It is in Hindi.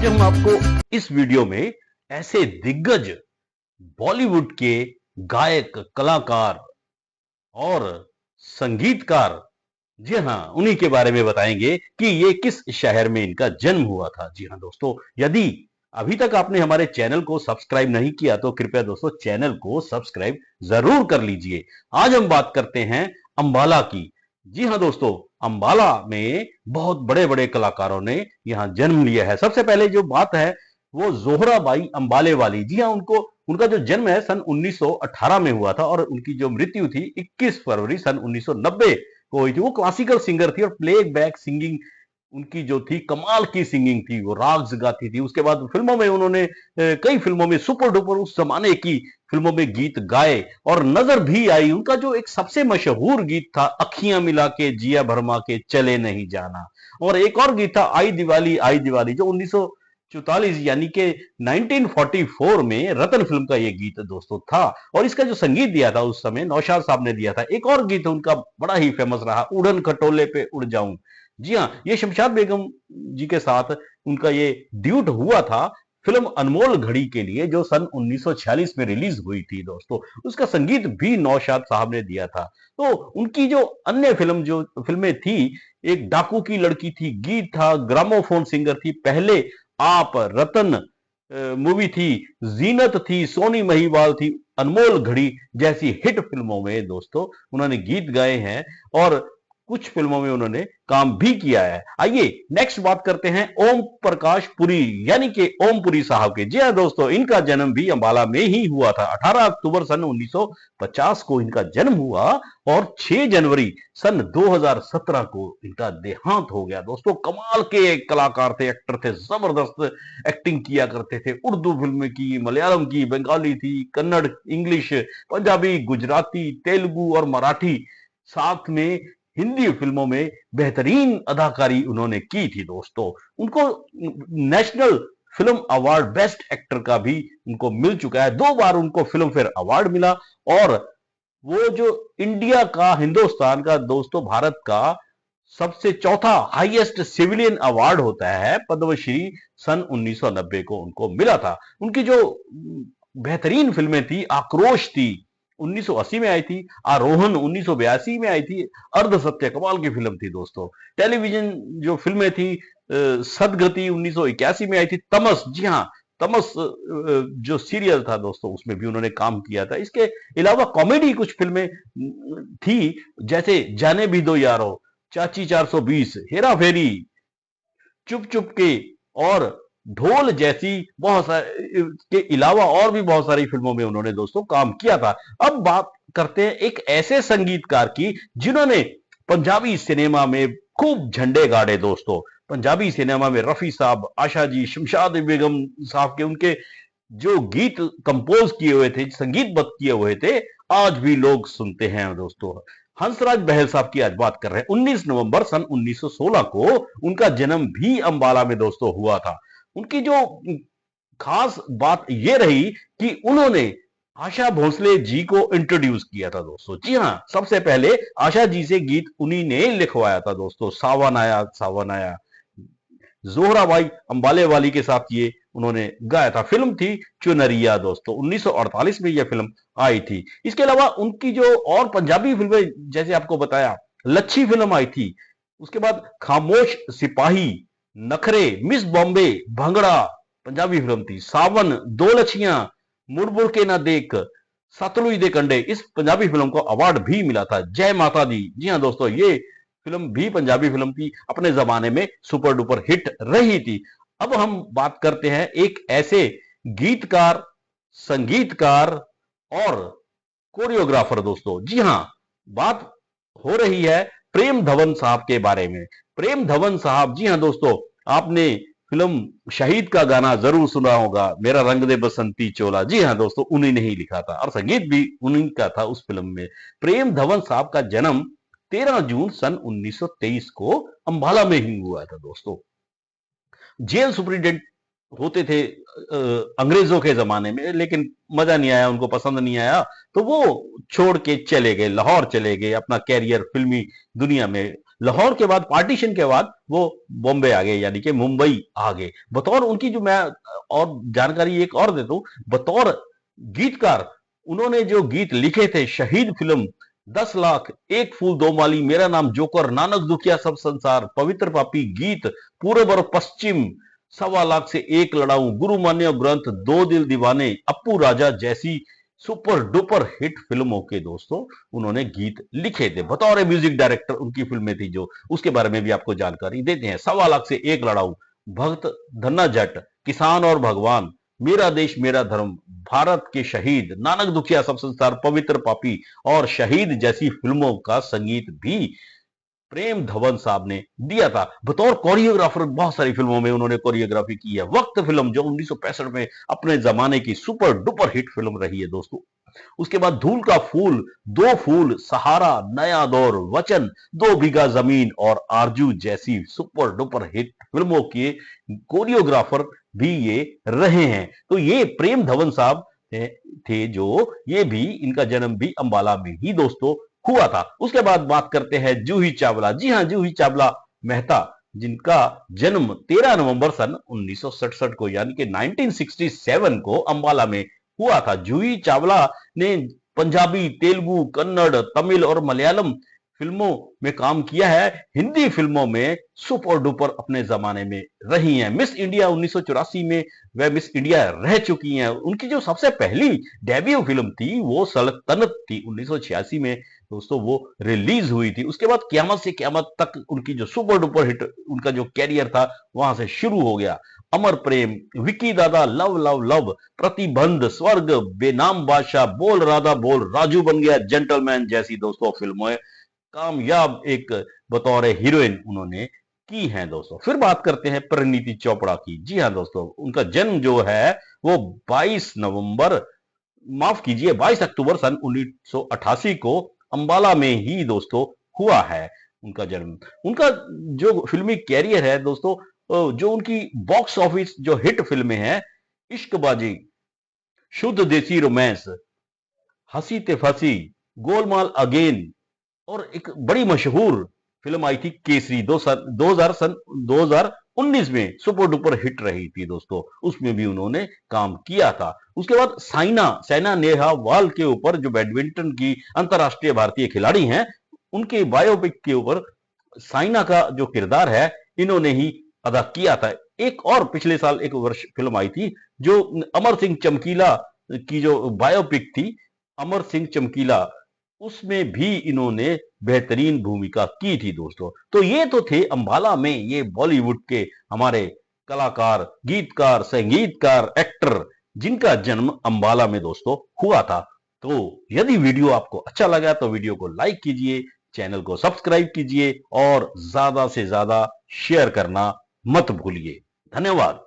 आज हम आपको इस वीडियो में ऐसे दिग्गज बॉलीवुड के गायक, कलाकार और संगीतकार, जी हाँ, उन्हीं के बारे में बताएंगे कि ये किस शहर में इनका जन्म हुआ था। जी हाँ दोस्तों, यदि अभी तक आपने हमारे चैनल को सब्सक्राइब नहीं किया तो कृपया दोस्तों चैनल को सब्सक्राइब जरूर कर लीजिए। आज हम बात करते हैं अंबाला की। जी हाँ दोस्तों, अंबाला में बहुत बड़े बड़े कलाकारों ने यहाँ जन्म लिया है। सबसे पहले जो बात है वो जोहराबाई अंबाले वाली। जी हाँ, उनका जो जन्म है सन 1918 में हुआ था और उनकी जो मृत्यु थी 21 फरवरी सन 1990 को हुई थी। वो क्लासिकल सिंगर थी और प्ले बैक सिंगिंग उनकी जो थी, कमाल की सिंगिंग थी। वो राग्स गाती थी। उसके बाद फिल्मों में उन्होंने कई फिल्मों में सुपर डुपर उस जमाने की फिल्मों में गीत गाए और नजर भी आई। उनका जो एक सबसे मशहूर गीत था, अखियां मिला के जिया भरमा के चले नहीं जाना, और एक और गीत था आई दिवाली, जो 1944 यानी कि 1944 में रतन फिल्म का ये गीत दोस्तों था। और इसका जो संगीत दिया था उस समय नौशाद साहब ने दिया था। एक और गीत उनका बड़ा ही फेमस रहा, उड़न खटोले पे उड़ जाऊं। जी हाँ, ये शमशाद बेगम जी के साथ उनका ये ड्यूट हुआ था फिल्म अनमोल घड़ी के लिए, जो सन 1946 में रिलीज हुई थी दोस्तों। उसका संगीत भी नौशाद साहब ने दिया था। तो उनकी जो अन्य फिल्में थी, एक डाकू की लड़की थी, गीत था, ग्रामोफोन सिंगर थी, पहले आप, रतन मूवी थी, जीनत थी, सोनी महिवाल थी, अनमोल घड़ी जैसी हिट फिल्मों में दोस्तों उन्होंने गीत गाए हैं और कुछ फिल्मों में उन्होंने काम भी किया है। आइए नेक्स्ट बात करते हैं ओम प्रकाश पुरी यानी कि ओम पुरी साहब के। जी हाँ दोस्तों, इनका जन्म भी अंबाला में ही हुआ था। 18 अक्टूबर सन 1950 को इनका जन्म हुआ और 6 जनवरी सन 2017 को इनका देहांत हो गया। दोस्तों कमाल के कलाकार थे, एक्टर थे, जबरदस्त एक्टिंग किया करते थे। उर्दू फिल्म की, मलयालम की, बंगाली थी, कन्नड़, इंग्लिश, पंजाबी, गुजराती, तेलुगु और मराठी, साथ में हिंदी फिल्मों में बेहतरीन अदाकारी उन्होंने की थी दोस्तों। उनको national film award best actor का भी उनको मिल चुका है। 2 बार उनको फिल्म फेयर अवार्ड मिला और वो जो इंडिया का, हिंदुस्तान का दोस्तों, भारत का सबसे चौथा हाईएस्ट सिविलियन अवार्ड होता है पद्मश्री, सन 1990 को उनको मिला था। उनकी जो बेहतरीन फिल्में थी, आक्रोश थी 1980 में आई थी, आरोहण 1982 में आई थी, अर्ध सत्य कमाल की फिल्म थी दोस्तों। टेलीविजन जो फिल्में थी, सदगति 1981 में आई थी, तमस, जी हाँ तमस जो सीरियल था दोस्तों उसमें भी उन्होंने काम किया था। इसके अलावा कॉमेडी कुछ फिल्में थी, जैसे जाने भी दो यारो, चाची 420, हेरा फेरी, चुप चुप के और ढोल जैसी बहुत सारे के अलावा और भी बहुत सारी फिल्मों में उन्होंने दोस्तों काम किया था। अब बात करते हैं एक ऐसे संगीतकार की जिन्होंने पंजाबी सिनेमा में खूब झंडे गाड़े दोस्तों। पंजाबी सिनेमा में रफी साहब, आशा जी, शमशाद बेगम साहब के उनके जो गीत कंपोज किए हुए थे, संगीतबद्ध किए हुए थे, आज भी लोग सुनते हैं दोस्तों। हंसराज बहल साहब की आज बात कर रहे हैं। 19 नवंबर सन 1916 को उनका जन्म भी अंबाला में दोस्तों हुआ था। उनकी जो खास बात यह रही कि उन्होंने आशा भोसले जी को इंट्रोड्यूस किया था दोस्तों। जी हाँ, सबसे पहले आशा जी से गीत उन्हीं ने लिखवाया था दोस्तों। सावन आया सावन आया, जोहराबाई अंबाले वाली के साथ ये उन्होंने गाया था। फिल्म थी चुनरिया दोस्तों, 1948 में यह फिल्म आई थी। इसके अलावा उनकी जो और पंजाबी फिल्में, जैसे आपको बताया, लच्छी फिल्म आई थी, उसके बाद खामोश सिपाही, नखरे, मिस बॉम्बे, भंगड़ा पंजाबी फिल्म थी, सावन, दो लछियां, मुड़ मुड़ के ना देख, सतलुज दे कंडे, इस पंजाबी फिल्म को अवार्ड भी मिला था। जय माता दी, जी हाँ दोस्तों, ये फिल्म भी पंजाबी फिल्म थी, अपने जमाने में सुपर डुपर हिट रही थी। अब हम बात करते हैं एक ऐसे गीतकार, संगीतकार और कोरियोग्राफर दोस्तों। जी हां, बात हो रही है प्रेम धवन साहब के बारे में। प्रेम धवन साहब, जी हां दोस्तों, आपने फिल्म शहीद का गाना जरूर सुना होगा, मेरा रंग दे बसंती चोला। जी हां दोस्तों, उन्हीं ने ही लिखा था और संगीत भी उन्हीं का था उस फिल्म में। प्रेम धवन साहब का जन्म 13 जून सन 1923 को अंबाला में ही हुआ था दोस्तों। जेल सुपरिटेंडेंट होते थे अंग्रेजों के जमाने में, लेकिन मजा नहीं आया, उनको पसंद नहीं आया, तो वो छोड़ के चले गए, लाहौर चले गए, अपना कैरियर फिल्मी दुनिया में। लाहौर के बाद, पार्टीशन के बाद, वो बॉम्बे आ गए, यानी कि मुंबई आ गए। बतौर उनकी जो मैं और जानकारी एक और देता हूं, बतौर गीतकार उन्होंने जो गीत लिखे थे, शहीद फिल्म, 10 लाख, एक फूल दो माली, मेरा नाम जोकर, नानक दुखिया सब संसार, पवित्र पापी, गीत, पूरब और पश्चिम, 1.25 लाख से एक लड़ाऊं, गुरु मान्य ग्रंथ, दो दिल दीवाने, अप्पू राजा जैसी सुपर डुपर हिट फिल्मों के दोस्तों उन्होंने गीत लिखे थे। बतौर म्यूजिक डायरेक्टर उनकी फिल्में थी, जो उसके बारे में भी आपको जानकारी देते हैं। 1.25 लाख से एक लड़ाऊं, भक्त धन्ना जट, किसान और भगवान, मेरा देश मेरा धर्म, भारत के शहीद, नानक दुखिया सब संसार, पवित्र पापी और शहीद जैसी फिल्मों का संगीत भी प्रेम धवन साहब ने दिया था। बतौर कोरियोग्राफर बहुत सारी फिल्मों में उन्होंने कोरियोग्राफी की है। वक्त फिल्म जो 1965 में अपने जमाने की सुपर डुपर हिट फिल्म रही है दोस्तों। उसके बाद धूल का फूल, दो फूल, सहारा, नया दौर, वचन, 2 बीघा जमीन और आरजू जैसी सुपर डुपर हिट फिल्मों के कोरियोग्राफर भी ये रहे हैं। तो ये प्रेम धवन साहब थे, जो ये भी, इनका जन्म भी अंबाला में ही दोस्तों हुआ था। उसके बाद बात करते हैं जूही चावला। जी हां, जूही चावला मेहता, जिनका जन्म 13 नवंबर सन 1967 को, यानी कि 1967 को अंबाला में हुआ था। जूही चावला ने पंजाबी, तेलुगु, कन्नड़, तमिल और मलयालम फिल्मों में काम किया है। हिंदी फिल्मों में सुपर डुपर अपने जमाने में रही हैं। मिस इंडिया 1984 में वह मिस इंडिया रह चुकी हैं। उनकी जो सबसे पहली डेब्यू फिल्म थी वो सल्तनत थी, 1986 में दोस्तों वो रिलीज हुई थी। उसके बाद क़यामत से क़यामत तक उनकी जो सुपर डुपर हिट, उनका जो कैरियर था वहां से शुरू हो गया। अमर प्रेम, विकी दादा, लव लव लव, प्रतिबंध, स्वर्ग, बेनाम बादशाह, बोल राधा बोल, राजू बन गया जेंटलमैन जैसी दोस्तों फिल्में कामयाब एक बतौर हीरोइन उन्होंने की हैं दोस्तों। फिर बात करते हैं परिणीति चोपड़ा की। जी हाँ दोस्तों, उनका जन्म जो है वो 22 नवंबर, माफ कीजिए 22 अक्टूबर सन 1988 को अंबाला में ही दोस्तों हुआ है उनका जन्म। उनका जो फिल्मी कैरियर है दोस्तों, जो उनकी बॉक्स ऑफिस जो हिट फिल्में हैं, इश्कबाजी, शुद्ध देसी रोमांस, हंसी ते फंसी, गोलमाल अगेन, और एक बड़ी मशहूर फिल्म आई थी केसरी, 2019 में सुपर डुपर हिट रही थी दोस्तों, उसमें भी उन्होंने काम किया था। उसके बाद साइना नेहवाल के ऊपर, जो बैडमिंटन की अंतरराष्ट्रीय भारतीय खिलाड़ी हैं, उनके बायोपिक के ऊपर साइना का जो किरदार है इन्होंने ही अदा किया था। एक और पिछले साल एक वर्ष फिल्म आई थी, जो अमर सिंह चमकीला की जो बायोपिक थी, अमर सिंह चमकीला, उसमें भी इन्होंने बेहतरीन भूमिका की थी दोस्तों। तो ये तो थे अंबाला में ये बॉलीवुड के हमारे कलाकार, गीतकार, संगीतकार, एक्टर, जिनका जन्म अंबाला में दोस्तों हुआ था। तो यदि वीडियो आपको अच्छा लगा तो वीडियो को लाइक कीजिए, चैनल को सब्सक्राइब कीजिए और ज्यादा से ज्यादा शेयर करना मत भूलिए। धन्यवाद।